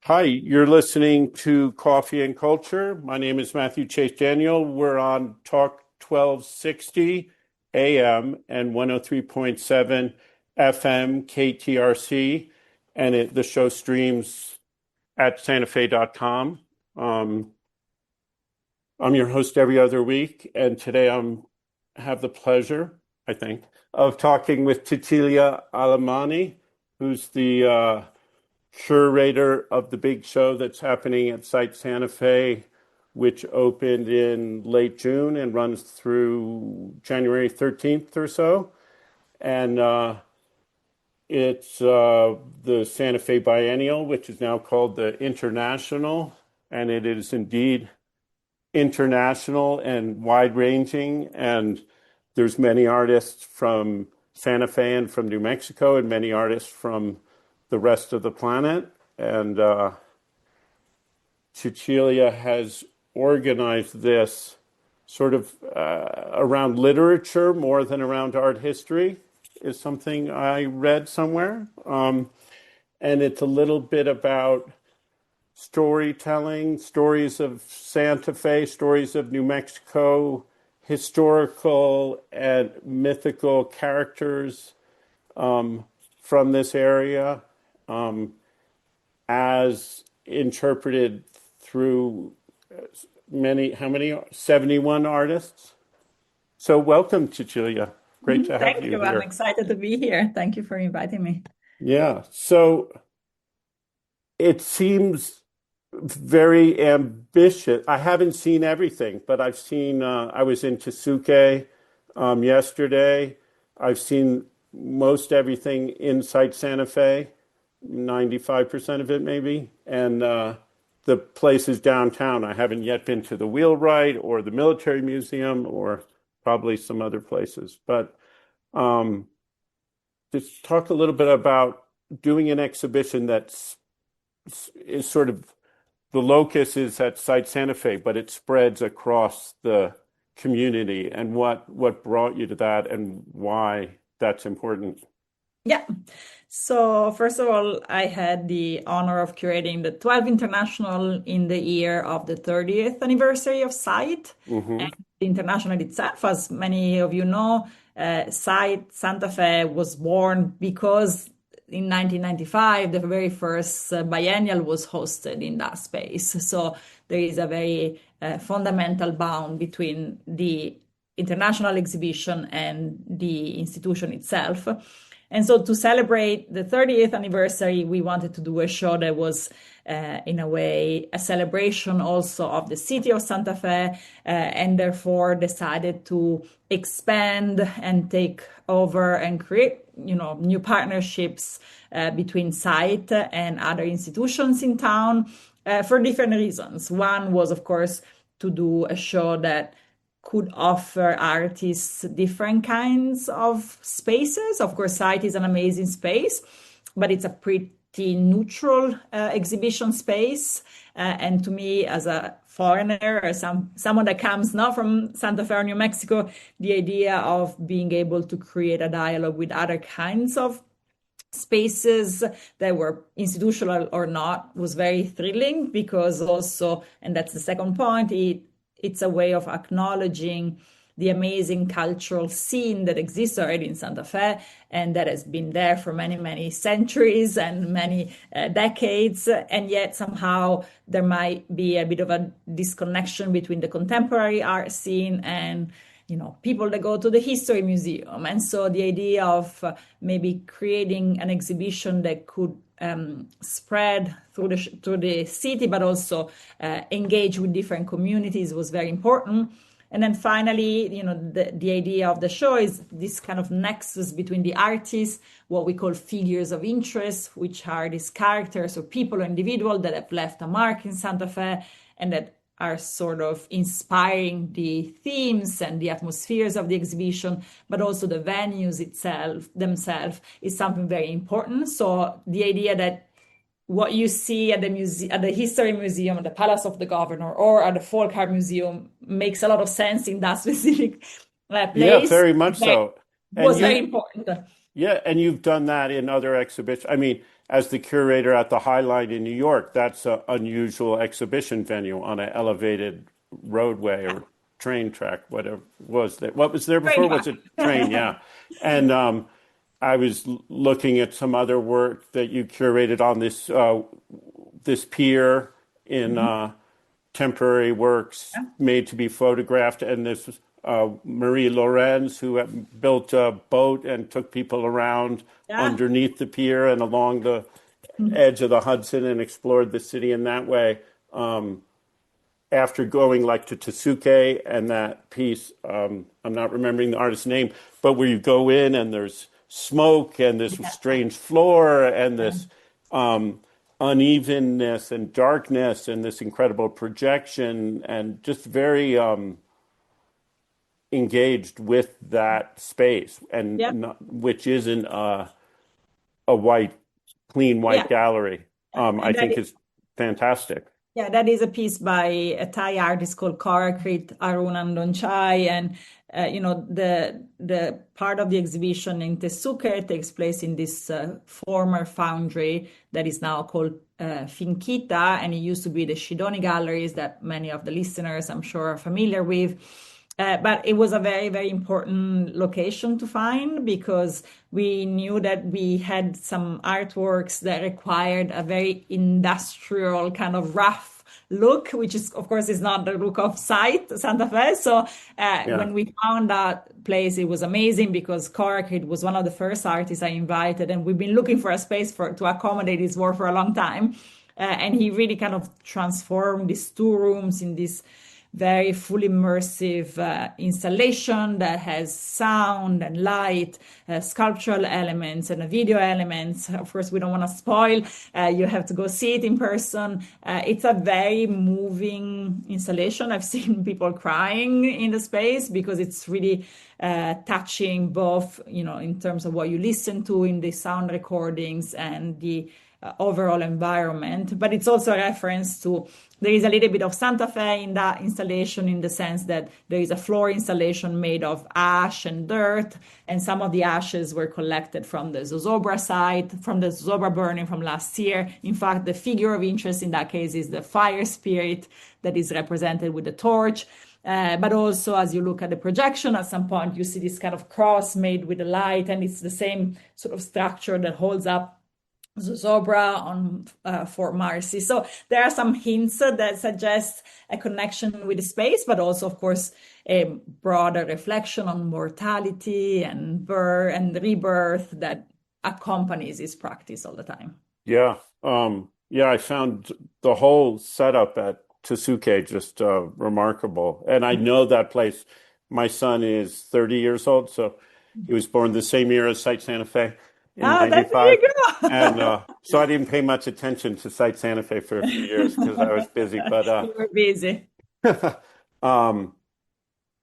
Hi, you're listening to Coffee and Culture. My name is Matthew Chase Daniel. We're on Talk 1260 AM and 103.7 FM KTRC, and the show streams at santafe.com. I'm your host every other week, and today have the pleasure, I think, of talking with Cecelia Alemani, who's the curator of the big show that's happening at Site Santa Fe, which opened in late June and runs through January 13th or so. And it's the Santa Fe Biennial, which is now called the International. And it is indeed international and wide-ranging. And there's many artists from Santa Fe and from New Mexico, and many artists from the rest of the planet. And Cecelia has organized this sort of around literature more than around art history, is something I read somewhere. And it's a little bit about storytelling, stories of Santa Fe, stories of New Mexico, historical and mythical characters from this area, as interpreted through how many? 71 artists. So welcome, Cecelia. Great to have Thank you you. I'm here. excited to be here. Thank you for inviting me. Yeah. So it seems very ambitious. I haven't seen everything, but I've seen, I was in Tesuque yesterday. I've seen most everything inside Santa Fe, 95% of it maybe. And the places downtown, I haven't yet been to the Wheelwright or the Military Museum or probably some other places. But just talk a little bit about doing an exhibition is sort of, the locus is at Site Santa Fe, but it spreads across the community, and what brought you to that and why that's important. Yeah. So first of all, I had the honor of curating the 12th International in the year of the 30th anniversary of SITE. Mm-hmm. And the International itself, as many of you know, SITE Santa Fe was born because in 1995, the very first biennial was hosted in that space. So there is a very fundamental bound between the international exhibition and the institution itself. And so to celebrate the 30th anniversary, we wanted to do a show that was, in a way, a celebration also of the city of Santa Fe, and therefore decided to expand and take over and create, new partnerships between SITE and other institutions in town for different reasons. One was, of course, to do a show that could offer artists different kinds of spaces. Of course, SITE is an amazing space, but it's a pretty neutral exhibition space. And to me, as a foreigner or someone that comes not from Santa Fe or New Mexico, the idea of being able to create a dialogue with other kinds of spaces that were institutional or not was very thrilling, because also, and that's the second point, it's a way of acknowledging the amazing cultural scene that exists already in Santa Fe and that has been there for many, many centuries and many decades. And yet somehow there might be a bit of a disconnection between the contemporary art scene and people that go to the history museum. And so the idea of maybe creating an exhibition that could spread through the city, but also engage with different communities was very important. And then finally, the idea of the show is this kind of nexus between the artists, what we call figures of interest, which are these characters or people or individuals that have left a mark in Santa Fe and that are sort of inspiring the themes and the atmospheres of the exhibition, but also the venues themselves is something very important. So the idea that what you see at the History Museum, at the Palace of the Governor, or at the Folk Art Museum makes a lot of sense in that specific place. Yeah, very much so. Was very important. Yeah, and you've done that in other exhibitions. I mean, as the curator at the High Line in New York, that's an unusual exhibition venue on an elevated roadway or train track, whatever was that. What was there before? Was Trademark. it train? Yeah. And I was looking at some other work that you curated on this pier in Mhm. temporary works Yeah. made to be photographed, and this was Marie Lorenz, who built a boat and took people around Yeah. underneath the pier and along the Mhm. edge of the Hudson and explored the city in that way. After going like to Tsuke and that piece, I'm not remembering the artist's name, but where you go in and there's smoke and this Yeah. strange floor and this unevenness and darkness and this incredible projection and just very engaged with that space and Yeah. not, which isn't a white, clean white Yeah. gallery. I And that think is fantastic. Yeah, that is a piece by a Thai artist called Karakrit Arunandonchai, and the part of the exhibition in Tesuke takes place in this former foundry that is now called Finkita, and it used to be the Shidoni Galleries that many of the listeners, I'm sure, are familiar with. But it was a very, very important location to find because we knew that we had some artworks that required a very industrial kind of rough look, which is, of course, is not the look of Santa Fe. So Yeah. when we found that place, it was amazing because Korakit was one of the first artists I invited, and we've been looking for a space to accommodate his work for a long time. And he really kind of transformed these two rooms in this very fully immersive installation that has sound and light, sculptural elements, and video elements. Of course, we don't want to spoil. You have to go see it in person. It's a very moving installation. I've seen people crying in the space because it's really touching both, in terms of what you listen to in the sound recordings and the overall environment. But it's also a reference to there is a little bit of Santa Fe in that installation in the sense that there is a floor installation made of ash and dirt, and some of the ashes were collected from the Zozobra site, from the Zozobra burning from last year. In fact, the figure of interest in that case is the fire spirit that is represented with the torch. But also, as you look at the projection, at some point you see this kind of cross made with the light, and it's the same sort of structure that holds up Zozobra on Fort Marcy. So there are some hints that suggest a connection with the space, but also, of course, a broader reflection on mortality and birth and rebirth that accompanies this practice all the time. Yeah. Yeah, I found the whole setup at Tsuke just remarkable. And I know that place. My son is 30 years old, so he was born the same year as Site Santa Fe in Ah, there you 95. And go. so I didn't pay much attention to Site Santa Fe for a few years because I was busy. But You were busy. um,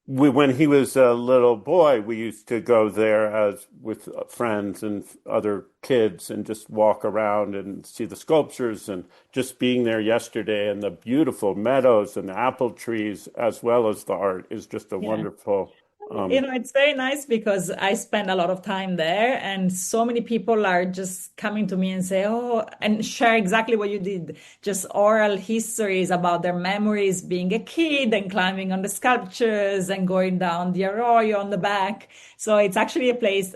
when he was a little boy, we used to go there as with friends and other kids and just walk around and see the sculptures and just being there yesterday and the beautiful meadows and the apple trees as well as the art is just a Yeah. wonderful. Um, It's very nice because I spend a lot of time there, and so many people are just coming to me and say, "Oh," and share exactly what you did, just oral histories about their memories being a kid and climbing on the sculptures and going down the arroyo on the back. So it's actually a place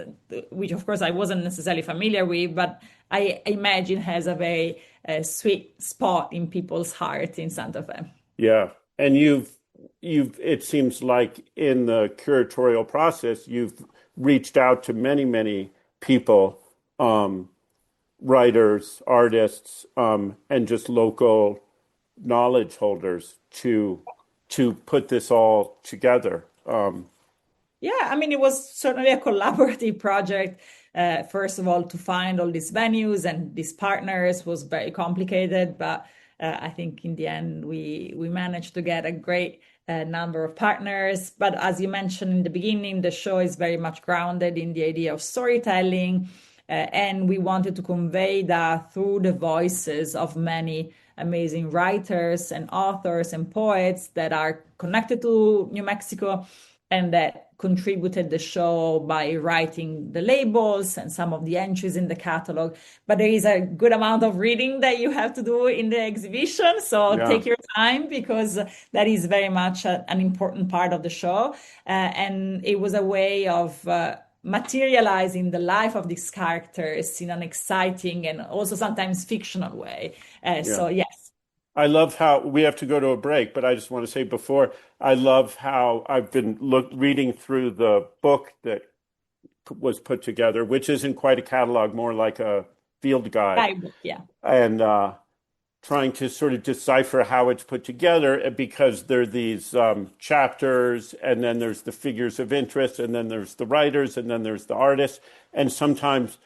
which, of course, I wasn't necessarily familiar with, but I imagine has a very sweet spot in people's heart in Santa Fe. yeah, and you've it seems like in the curatorial process you've reached out to many people, um, writers, artists, and just local knowledge holders to put this all together. Yeah, I mean, it was certainly a collaborative project. First of all, to find all these venues and these partners was very complicated, but I think in the end we managed to get a great number of partners. But as you mentioned in the beginning, the show is very much grounded in the idea of storytelling, and we wanted to convey that through the voices of many amazing writers and authors and poets that are connected to New Mexico and that contributed the show by writing the labels and some of the entries in the catalog. But there is a good amount of reading that you have to do in the exhibition. So Yeah. take your time because that is very much an important part of the show. And it was a way of materializing the life of these characters in an exciting and also sometimes fictional way. Yeah. So yes. I love how we have to go to a break, but I just want to say before, I love how I've been reading through the book that was put together, which isn't quite a catalog, more like a field guide, Guidebook, yeah. and trying to sort of decipher how it's put together because there are these chapters, and then there's the figures of interest, and then there's the writers, and then there's the artists, and sometimes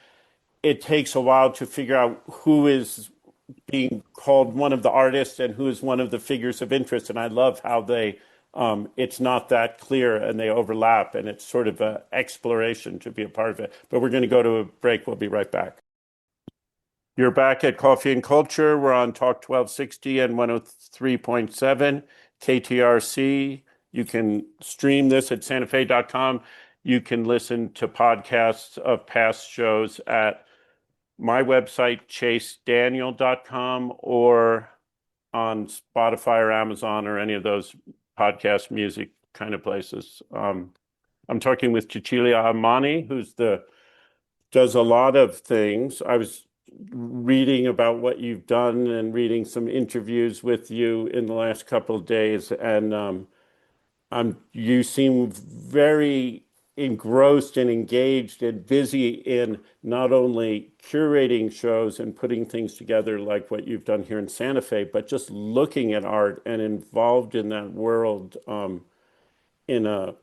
it takes a while to figure out who is being called one of the artists and who is one of the figures of interest. And I love how it's not that clear and they overlap, and it's sort of an exploration to be a part of it. But we're going to go to a break. We'll be right back. You're back at Coffee and Culture. We're on Talk 1260 and 103.7 KTRC. You can stream this at santafe.com. You can listen to podcasts of past shows at my website, chasedaniel.com, or on Spotify or Amazon or any of those podcast music kind of places. I'm talking with Cecelia Alemani, does a lot of things. I was reading about what you've done and reading some interviews with you in the last couple of days, and you seem very engrossed and engaged and busy in not only curating shows and putting things together like what you've done here in Santa Fe, but just looking at art and involved in that world in a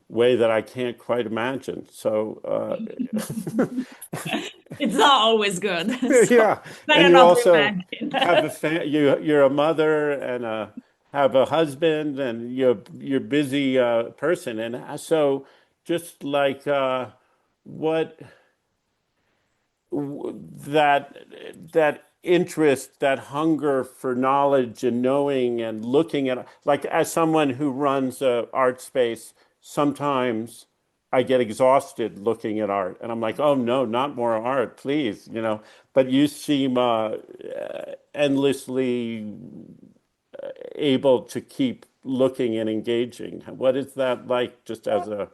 way that I can't quite imagine. So, It's not always good. So yeah, better and you not to also have imagine. you're a mother and have a husband, and you're a busy person, and so just like what that that interest, that hunger for knowledge and knowing and looking at, like as someone who runs a art space, sometimes I get exhausted looking at art and I'm like, oh no, not more art, please, But you seem endlessly able to keep looking and engaging. What is that like, just as a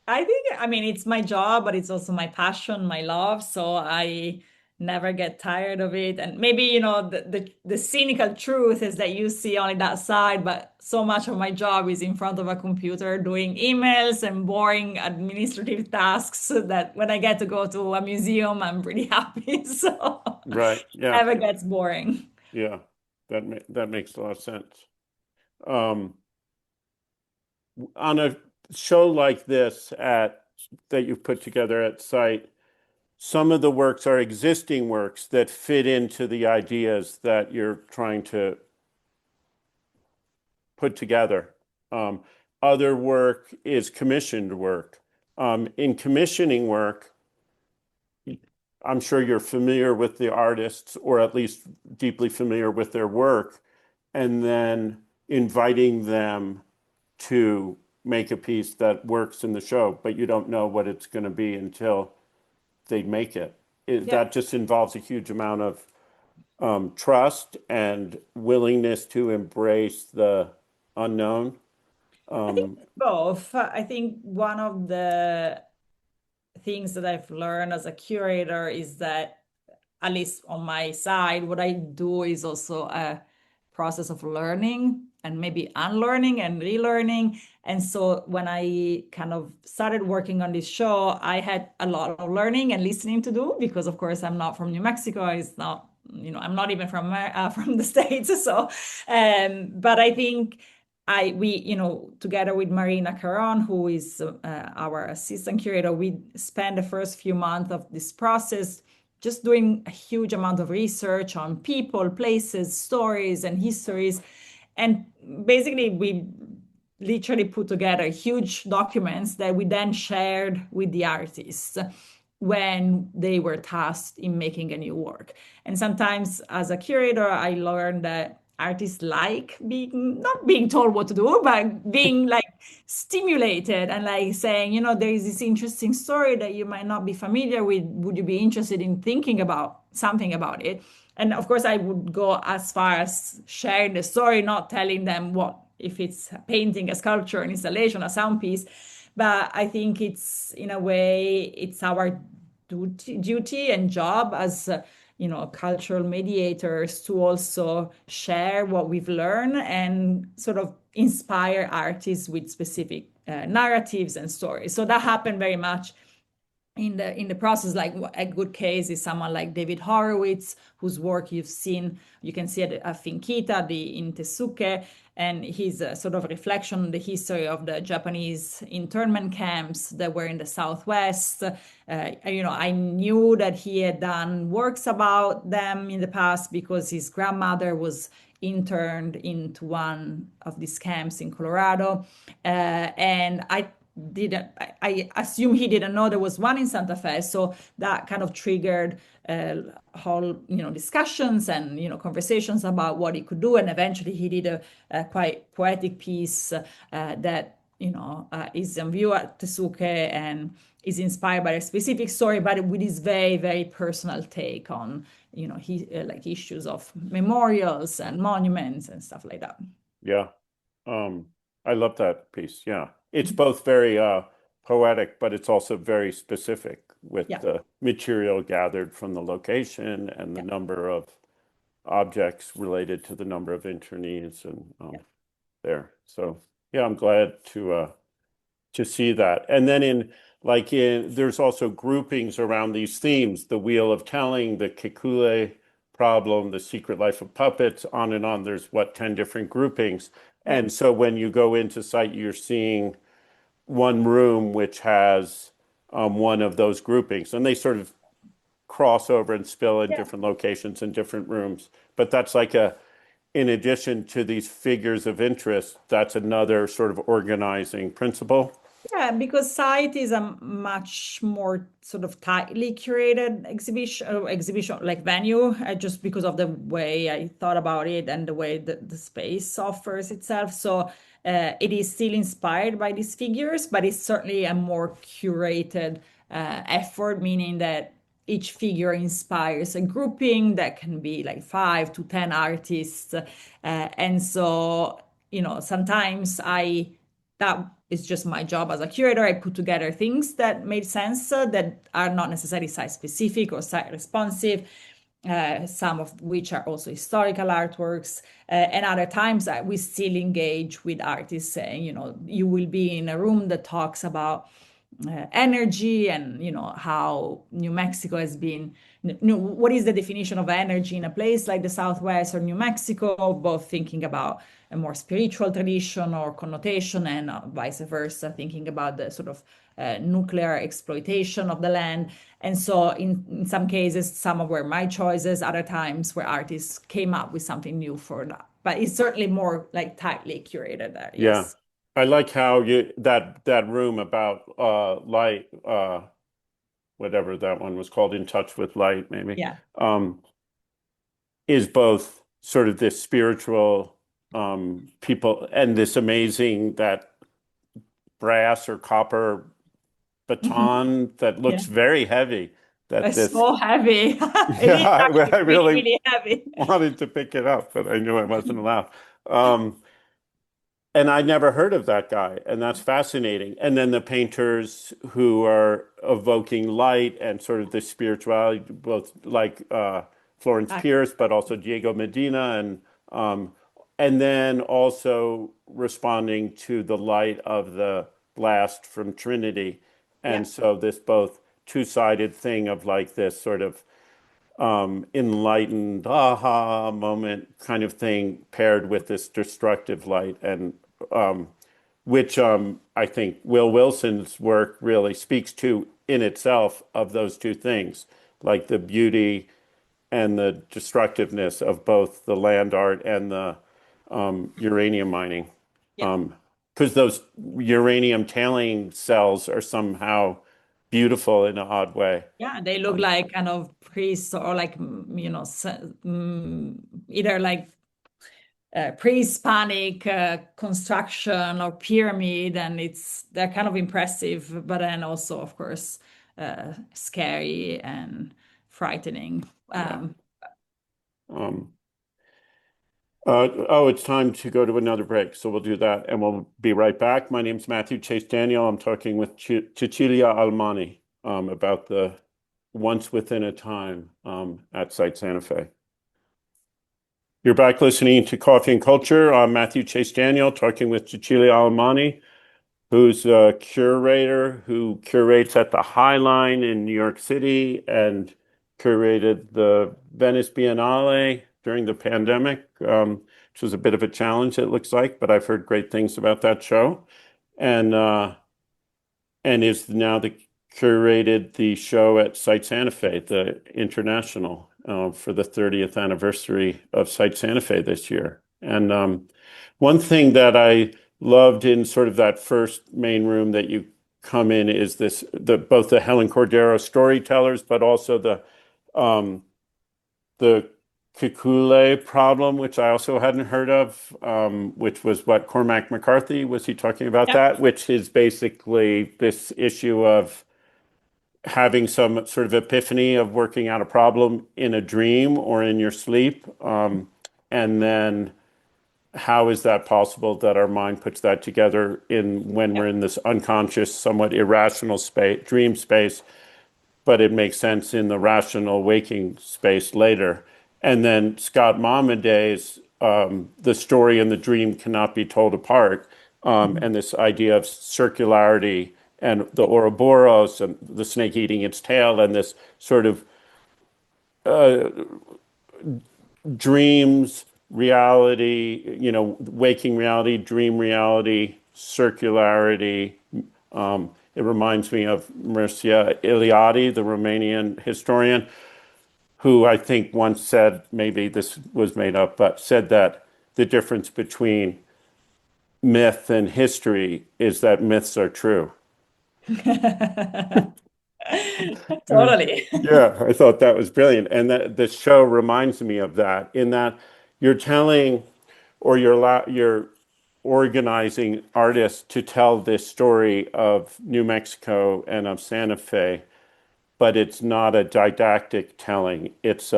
I think, I mean, it's my job, but it's also my passion, my love. So I never get tired of it. And maybe, the cynical truth is that you see only that side, but so much of my job is in front of a computer doing emails and boring administrative tasks that when I get to go to a museum, I'm pretty happy. So right? Yeah, never gets boring. yeah, that makes a lot of sense. Um, on a show like this that you've put together at site, some of the works are existing works that fit into the ideas that you're trying to put together. Um, Other work is commissioned work. In commissioning work, I'm sure you're familiar with the artists, or at least deeply familiar with their work, and then inviting them to make a piece that works in the show, but you don't know what it's going to be until they make it. Yeah. That just involves a huge amount of trust and willingness to embrace the unknown. I think Um, both. I think one of the things that I've learned as a curator is that, at least on my side, what I do is also a process of learning and maybe unlearning and relearning. And so when I kind of started working on this show, I had a lot of learning and listening to do because, of course, I'm not from New Mexico. It's not, I'm not even from the States. So, but I think together with Marina Caron, who is our assistant curator, we spent the first few months of this process just doing a huge amount of research on people, places, stories, and histories. And basically, we literally put together huge documents that we then shared with the artists when they were tasked in making a new work. And sometimes, as a curator, I learned that artists like being not being told what to do, but being like stimulated and like saying, there is this interesting story that you might not be familiar with. Would you be interested in thinking about something about it? And of course, I would go as far as sharing the story, not telling them what if it's a painting, a sculpture, an installation, a sound piece. But I think it's in a way it's our duty and job as cultural mediators to also share what we've learned and sort of inspire artists with specific narratives and stories. So that happened very much in the process. Like a good case is someone like David Horowitz, whose work you can see at Finchita in Tesuke, and he's a sort of reflection on the history of the Japanese internment camps that were in the Southwest. I knew that he had done works about them in the past because his grandmother was interned into one of these camps in Colorado, and didn't I assume he didn't know there was one in Santa Fe, so that kind of triggered whole discussions and conversations about what he could do, and eventually he did a quite poetic piece that is on view at Tesuke and is inspired by a specific story, but with his very very personal take on he like issues of memorials and monuments and stuff like that. Yeah. Um, I love that piece. Yeah. It's both very poetic, but it's also very specific with Yeah, the material gathered from the location and the yeah, number of objects related to the number of internees and yeah, there. So yeah, I'm glad to see that. And then there's also groupings around these themes, the wheel of telling, the Kekule problem, the secret life of puppets, on and on. There's 10 different groupings. yeah, And so when you go into site, you're seeing one room which has one of those groupings, and they sort of cross over and spill in yeah. different locations in different rooms. But that's like in addition to these figures of interest, that's another sort of organizing principle. Yeah, because site is a much more sort of tightly curated exhibition like venue, just because of the way I thought about it and the way that the space offers itself. So it is still inspired by these figures, but it's certainly a more curated effort, meaning that each figure inspires a grouping that can be like 5 to 10 artists. And so, sometimes that is just my job as a curator. I put together things that made sense, that are not necessarily site specific or site responsive, some of which are also historical artworks. And other times we still engage with artists saying, you will be in a room that talks about energy and how New Mexico has been what is the definition of energy in a place like the Southwest or New Mexico, both thinking about a more spiritual tradition or connotation and vice versa, thinking about the sort of nuclear exploitation of the land. And so in some cases some of were my choices, other times where artists came up with something new for that, but it's certainly more like tightly curated there. Yeah. Yes. I like how that room about light, whatever that one was called, In Touch with Light, maybe, Yeah. um, is both sort of this spiritual people and this amazing that brass or copper Mhm. baton that Yeah. looks very heavy. That It's this, so heavy. It yeah, is I actually really, really really heavy. wanted to pick it up, but I knew I wasn't allowed. Um, And I never heard of that guy, and that's fascinating. And then the painters who are evoking light and sort of the spirituality, both like Florence Ah, Pierce, but also Diego Medina, um, and then also responding to the light of the blast from Trinity. yeah, And so this both two-sided thing of like this sort of enlightened aha moment kind of thing paired with this destructive light and which I think Will Wilson's work really speaks to in itself of those two things, like the beauty and the destructiveness of both the land art and the uranium mining. yeah. Because those uranium tailing cells are somehow beautiful in an odd way. Yeah, they look Um, like kind of priests or like, either like pre-Hispanic construction or pyramid, and they're kind of impressive, but then also, of course, scary and frightening. Yeah. Um, it's time to go to another break, so we'll do that and we'll be right back. My name's Matthew Chase Daniel. I'm talking with Cecilia Alemani about the Once Within a Time at Site Santa Fe. You're back listening to Coffee and Culture. I'm Matthew Chase Daniel talking with Cecelia Alemani, who's a curator who curates at the High Line in New York City and curated the Venice Biennale during the pandemic, which was a bit of a challenge, it looks like, but I've heard great things about that show. And is now curated the show at Site Santa Fe, the International, for the 30th anniversary of Site Santa Fe this year. And one thing that I loved in sort of that first main room that you come in is both the Helen Cordero storytellers, but also the Kikule problem, which I also hadn't heard of, which was what Cormac McCarthy, was he talking about Yeah. that? Which is basically this issue of having some sort of epiphany of working out a problem in a dream or in your sleep. And then how is that possible that our mind puts that together when we're in this unconscious, somewhat irrational space, dream space, but it makes sense in the rational waking space later. And then Scott Momaday's The Story and the Dream Cannot Be Told Apart, and this idea of circularity and the Ouroboros and the snake eating its tail and this sort of dreams, reality, waking reality, dream reality, circularity. It reminds me of Mircea Eliade, the Romanian historian, who I think once said, maybe this was made up, but said that the difference between myth and history is that myths are true. Totally. Yeah, I thought that was brilliant. And that the show reminds me of that, in that you're telling or you're organizing artists to tell this story of New Mexico and of Santa Fe, but it's not a didactic telling. It's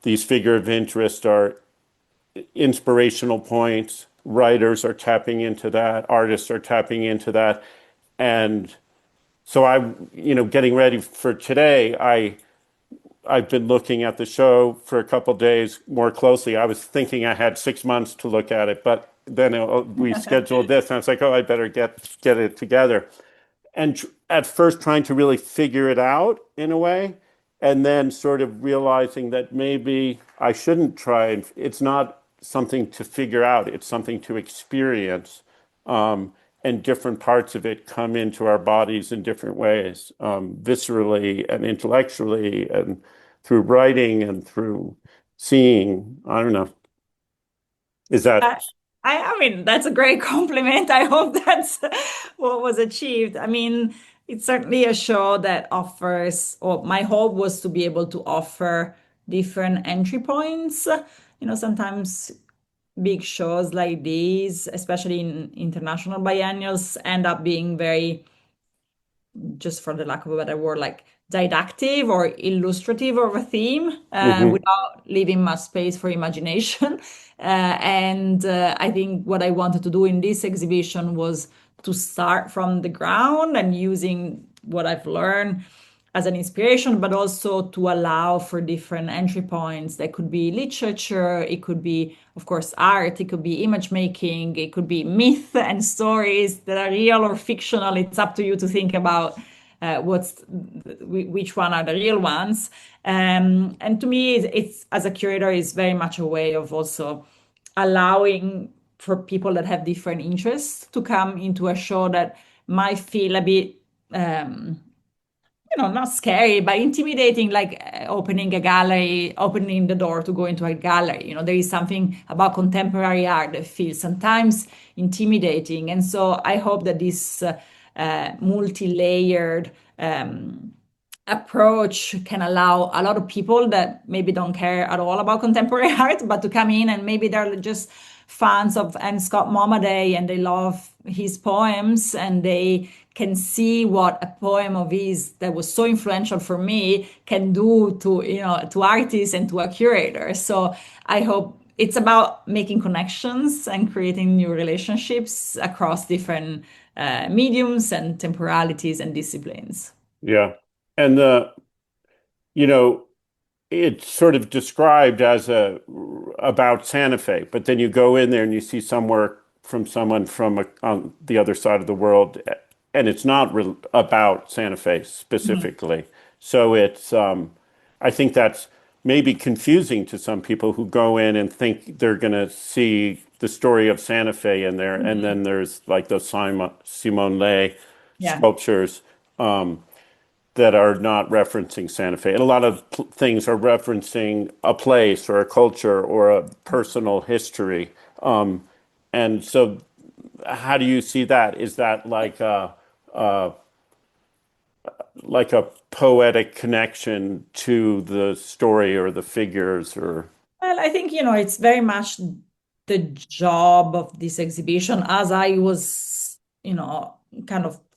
these figure of interest are inspirational points. Writers are tapping into that. Artists are tapping into that. And so getting ready for today, I've been looking at the show for a couple of days more closely. I was thinking I had 6 months to look at it, but then we scheduled this, and I was like, oh, I better get it together. And at first trying to really figure it out in a way, and then sort of realizing that maybe I shouldn't try. It's not something to figure out, it's something to experience. And different parts of it come into our bodies in different ways, viscerally and intellectually, and through writing and through seeing. I don't know. Is that I, I mean, that's a great compliment. I hope that's what was achieved. I mean, it's certainly a show that offers, or my hope was to be able to offer different entry points. Sometimes big shows like these, especially in international biennials, end up being very, just for the lack of a better word, like didactic or illustrative of a theme, Mhm. without leaving much space for imagination. And I think what I wanted to do in this exhibition was to start from the ground and using what I've learned as an inspiration, but also to allow for different entry points. That could be literature, it could be, of course, art, it could be image making, it could be myth and stories that are real or fictional. It's up to you to think about which one are the real ones. And to me, it's as a curator, is very much a way of also allowing for people that have different interests to come into a show that might feel a bit not scary, but intimidating, like opening a gallery, opening the door to go into a gallery. There is something about contemporary art that feels sometimes intimidating. And so I hope that this multi-layered approach can allow a lot of people that maybe don't care at all about contemporary art, but to come in and maybe they're just fans of N. Scott Momaday and they love his poems and they can see what a poem of his that was so influential for me can do to, to artists and to a curator. So I hope it's about making connections and creating new relationships across different mediums and temporalities and disciplines. Yeah. And you know, it's sort of described as a about Santa Fe, but then you go in there and you see some work from someone from on the other side of the world, and it's not about Santa Fe Mhm. specifically. So it's I think that's maybe confusing to some people who go in and think they're going to see the story of Santa Fe in there, and Mhm. then there's like those Simone Leigh Yeah. sculptures. That are not referencing Santa Fe. And a lot of things are referencing a place or a culture or a personal history. Um, and so, how do you see that? Is that like a poetic connection to the story or the figures or? Well, I think, it's very much the job of this exhibition, as I was,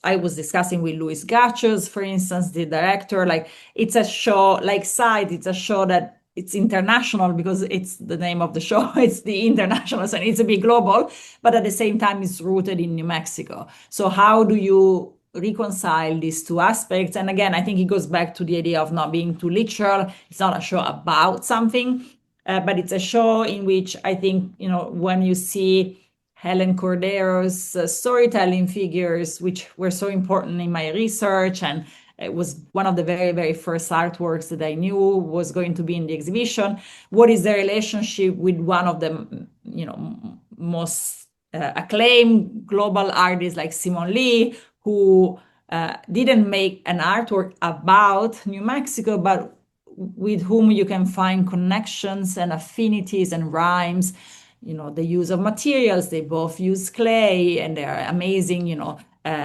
I was discussing with Luis Gachos, for instance, the director, like it's a show, like Side, it's a show that it's international because it's the name of the show. It's the international, so it needs to be global, but at the same time, it's rooted in New Mexico. So how do you reconcile these two aspects? And again, I think it goes back to the idea of not being too literal. It's not a show about something, but it's a show in which I think, when you see Helen Cordero's storytelling figures, which were so important in my research, and it was one of the very, very first artworks that I knew was going to be in the exhibition. What is the relationship with one of the, most acclaimed global artists like Simone Lee, who didn't make an artwork about New Mexico, but with whom you can find connections and affinities and rhymes. The use of materials, they both use clay and they are amazing,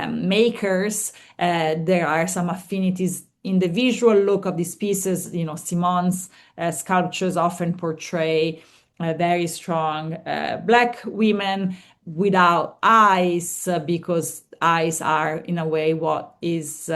makers. There are some affinities in the visual look of these pieces. Simon's sculptures often portray very strong Black women without eyes, because eyes are, in a way, what is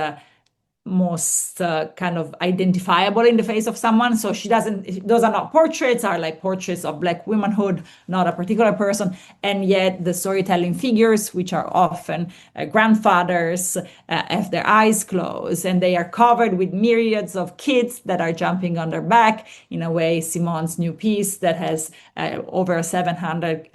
most kind of identifiable in the face of someone. So she doesn't, those are not portraits, are like portraits of Black womanhood, not a particular person. And yet the storytelling figures, which are often grandfathers, have their eyes closed and they are covered with myriads of kids that are jumping on their back. In a way, Simon's new piece that has over 700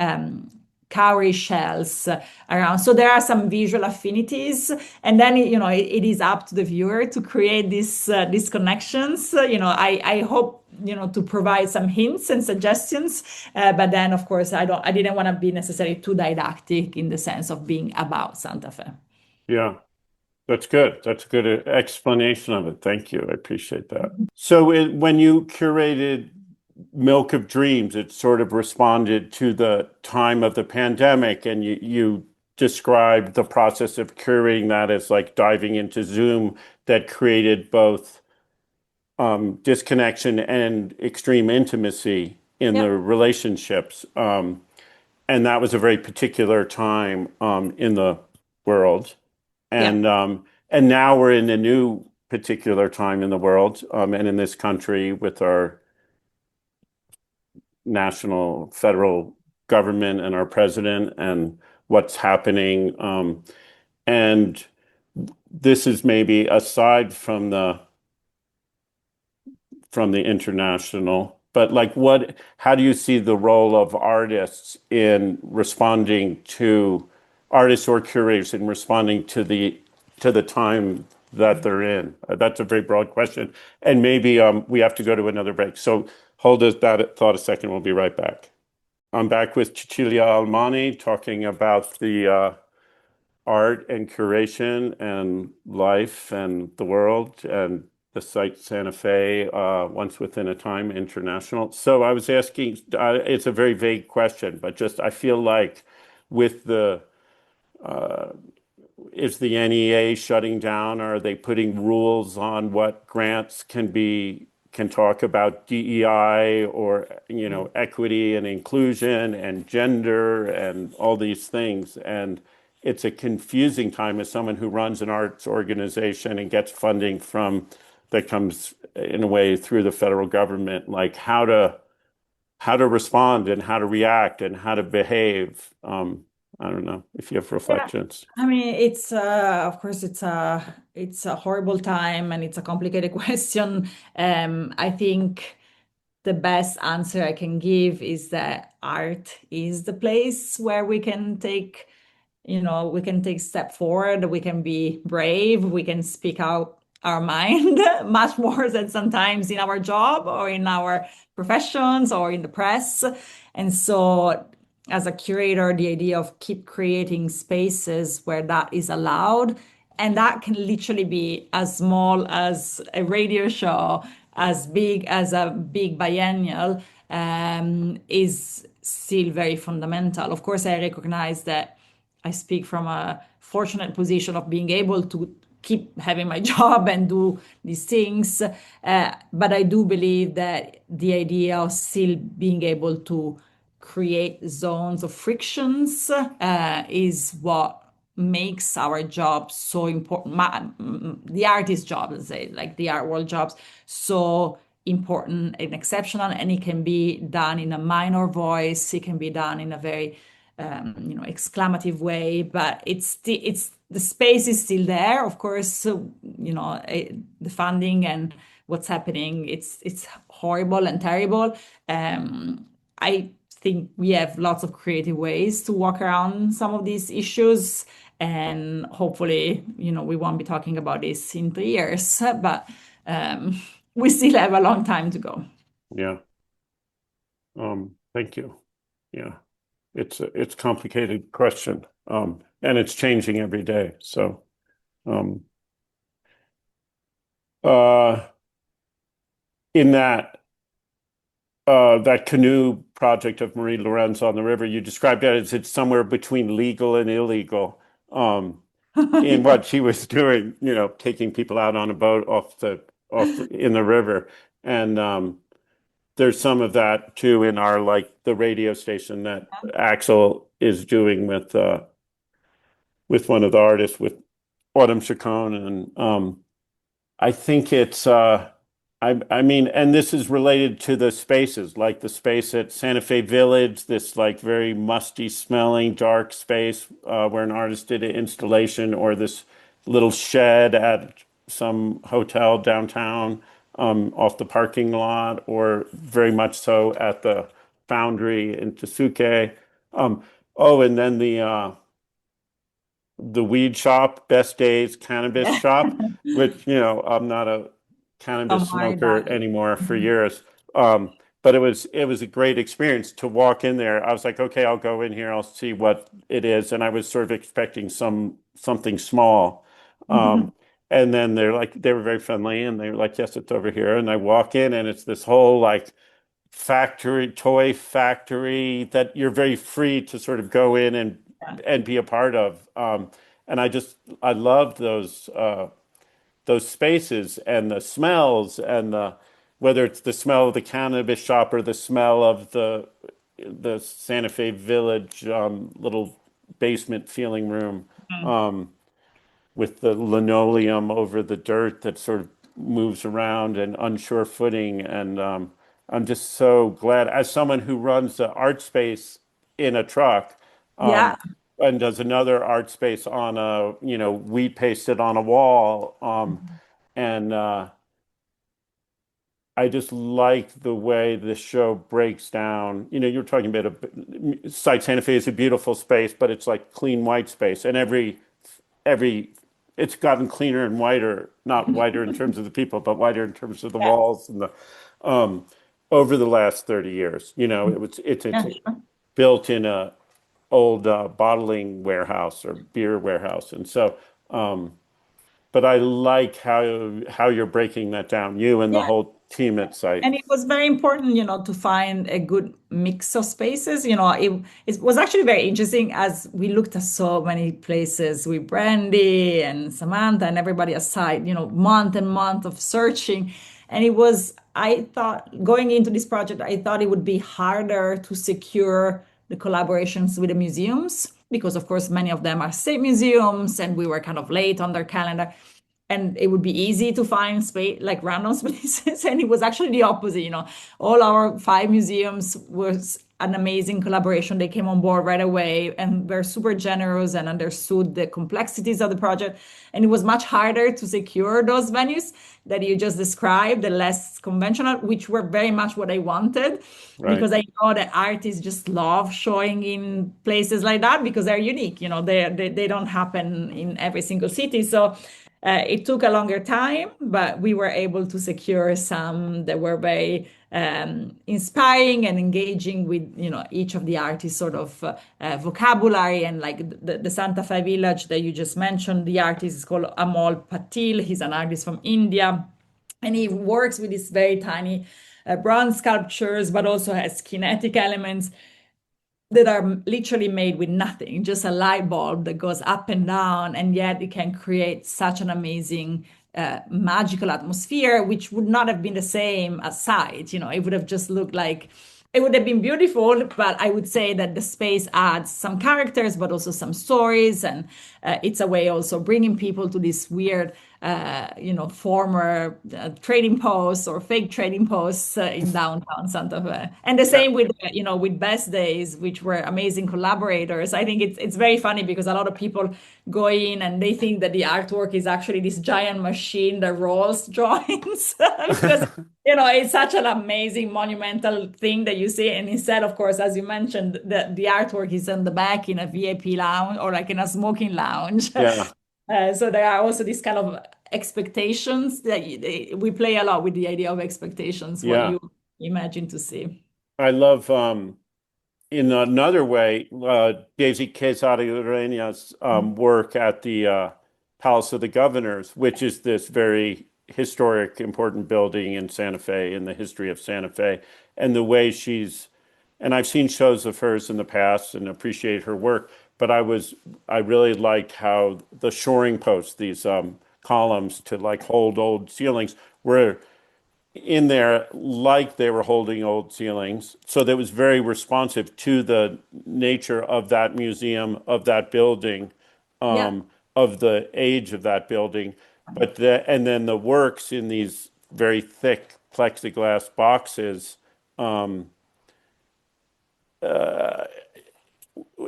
cowrie shells around. So there are some visual affinities, and then it is up to the viewer to create these connections. I hope to provide some hints and suggestions, but then of course I didn't want to be necessarily too didactic in the sense of being about Santa Fe. Yeah, that's good. That's a good explanation of it. Thank you. I appreciate that. So when you curated Milk of Dreams, it sort of responded to the time of the pandemic, and you described the process of curating that as like diving into Zoom that created both disconnection and extreme intimacy in the Yep. relationships. And that was a very particular time in the world. Yeah. And now we're in a new particular time in the world and in this country with our national federal government and our president and what's happening. And this is maybe aside from the international, but like how do you see the role of artists in responding to artists or curators in responding to the time that they're in? That's a very broad question. And maybe we have to go to another break. So hold that thought a second. We'll be right back. I'm back with Cecilia Alemani talking about the art and curation and life and the world and the site Santa Fe, Once Within a Time International. So I was asking, it's a very vague question, but just I feel like with the is the NEA shutting down? Are they putting rules on what grants can talk about DEI or, equity and inclusion and gender and all these things? And it's a confusing time as someone who runs an arts organization and gets funding that comes in a way through the federal government, like how to respond and how to react and how to behave. I don't know if you have Yeah, reflections. I mean, it's of course it's a horrible time and it's a complicated question. I think the best answer I can give is that art is the place where we can take step forward, we can be brave, we can speak out our mind much more than sometimes in our job or in our professions or in the press. And so as a curator, the idea of keep creating spaces where that is allowed, and that can literally be as small as a radio show, as big as a big biennial, is still very fundamental. Of course, I recognize that I speak from a fortunate position of being able to keep having my job and do these things. But I do believe that the idea of still being able to create zones of frictions is what makes our job so important. The artist job, let's say, like the art world jobs, so important and exceptional. And it can be done in a minor voice. It can be done in a very exclamative way, but it's the space is still there. Of course, so, the funding and what's happening, it's horrible and terrible. I think we have lots of creative ways to walk around some of these issues, and hopefully, we won't be talking about this in 3 years, but we still have a long time to go. Yeah. Thank you. Yeah. It's a complicated question. And it's changing every day. So, um, uh, in that canoe project of Marie Lorenz on the river, you described it as it's somewhere between legal and illegal. In Yeah. what she was doing, taking people out on a boat in the river. And there's some of that too in our like the radio station that Axel is doing with one of the artists with Autumn Chacon. And I think I mean, and this is related to the spaces, like the space at Santa Fe Village, this like very musty smelling dark space where an artist did an installation, or this little shed at some hotel downtown off the parking lot, or very much so at the Foundry in Tesuque. Oh, and then the weed shop, Best Days Cannabis Yeah. Shop, which, I'm not a cannabis Somehow smoker that. anymore for years. But it was a great experience to walk in there. I was like, okay, I'll go in here, I'll see what it is. And I was sort of expecting something small. And then they were very friendly and they were like, yes, it's over here. And I walk in and it's this whole like toy factory that you're very free to sort of go in and be a part of. And I loved those spaces and the smells and whether it's the smell of the cannabis shop or the smell of the Santa Fe Village little basement feeling room. Mhm. Um, with the linoleum over the dirt that sort of moves around and unsure footing. And I'm just so glad, as someone who runs the art space in a truck, Yeah. um, and does another art space on wheat pasted on a wall. And I just like the way the show breaks down. You're talking about site Santa Fe is a beautiful space, but it's like clean white space, and every it's gotten cleaner and whiter, not whiter in terms of the people, but whiter in terms of the Yeah. walls and the um over the last 30 years. It's Yeah, sure. built in a old bottling warehouse or beer warehouse. And so but I like how you're breaking that down, you and the Yeah. whole team at site. And it was very important, to find a good mix of spaces. It was actually very interesting as we looked at so many places with Brandy and Samantha and everybody aside, month and month of searching. And I thought going into this project, I thought it would be harder to secure the collaborations with the museums because, of course, many of them are state museums and we were kind of late on their calendar and it would be easy to find space like random spaces and it was actually the opposite. All our 5 museums was an amazing collaboration. They came on board right away and were super generous and understood the complexities of the project, and it was much harder to secure those venues that you just described, the less conventional, which were very much what I wanted, Right. because I know that artists just love showing in places like that because they're unique. They don't happen in every single city. So it took a longer time, but we were able to secure some that were very inspiring and engaging with, each of the artists' sort of vocabulary. And like the Santa Fe village that you just mentioned, the artist is called Amol Patil. He's an artist from India, and he works with these very tiny bronze sculptures, but also has kinetic elements that are literally made with nothing, just a light bulb that goes up and down, and yet it can create such an amazing, magical atmosphere, which would not have been the same as sight. It would have just looked like it would have been beautiful, but I would say that the space adds some characters, but also some stories, and it's a way also bringing people to this weird, former trading posts or fake trading posts in downtown Santa Fe. And the Yeah. same with, with Best Days, which were amazing collaborators. I think it's very funny because a lot of people go in and they think that the artwork is actually this giant machine that rolls drawings because it's such an amazing monumental thing that you see. And instead, of course, as you mentioned, the artwork is in the back in a VIP lounge or like in a smoking lounge. Yeah. So there are also these kind of expectations that we play a lot with the idea of expectations, what Yeah. you imagine to see. I love in another way, Daisy Quesada-Ureña's work at the Palace of the Governors, which is this very historic, important building in Santa Fe, in the history of Santa Fe, and the way and I've seen shows of hers in the past and appreciate her work, but I really liked how the shoring posts, these columns to like hold old ceilings, were in there like they were holding old ceilings. So that was very responsive to the nature of that museum, of that building, Yeah. of the age of that building. And then the works in these very thick plexiglass boxes. Um,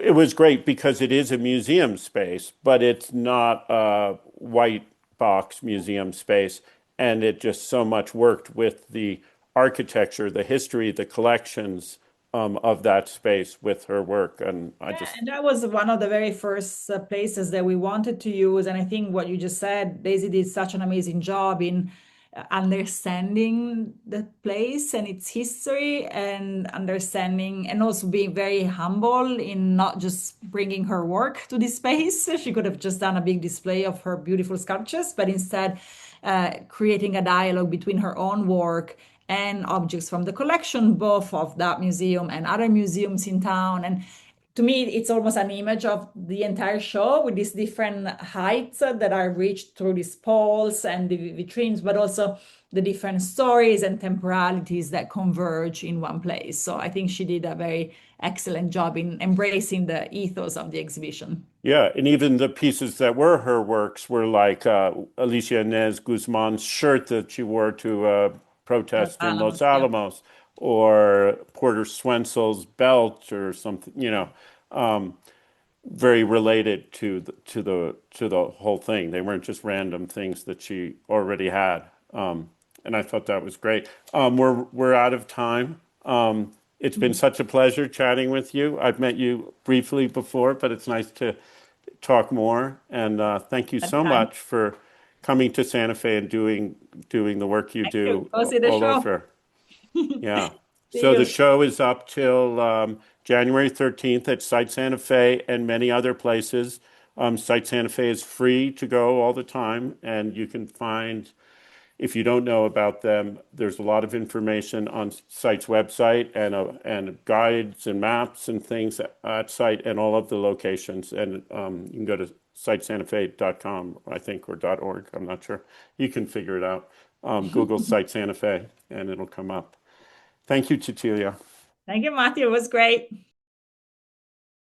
it was great because it is a museum space, but it's not a white box museum space. And it just so much worked with the architecture, the history, the collections of that space with her work. And I Yeah, just, and that was one of the very first places that we wanted to use. And I think what you just said, Daisy did such an amazing job in understanding the place and its history and understanding and also being very humble in not just bringing her work to this space. She could have just done a big display of her beautiful sculptures, but instead creating a dialogue between her own work and objects from the collection, both of that museum and other museums in town. And to me, it's almost an image of the entire show with these different heights that are reached through these poles and the vitrines, but also the different stories and temporalities that converge in one place. So I think she did a very excellent job in embracing the ethos of the exhibition. yeah. And even the pieces that were her works were like Alicia Inez Guzman's shirt that she wore to a Los protest in Los Alamos, yeah. Alamos, or Porter Swensel's belt or something, very related to the whole thing. They weren't just random things that she already had. And I thought that was great. We're out of time. It's been such a pleasure chatting with you. I've met you briefly before, but it's nice to talk more. And thank you so Anytime. much for coming to Santa Fe and doing the work you Thank you. do Go see the all show. over. Yeah. See So the you. show is up till January 13th at Site Santa Fe and many other places. Site Santa Fe is free to go all the time, and you can find If you don't know about them, there's a lot of information on site's website and guides and maps and things at site and all of the locations. And you can go to sitesantafe.com, I think, or .org. I'm not sure. You can figure it out. Google Site Santa Fe and it'll come up. Thank you, Cecilia. Thank you, Matthew. It was great.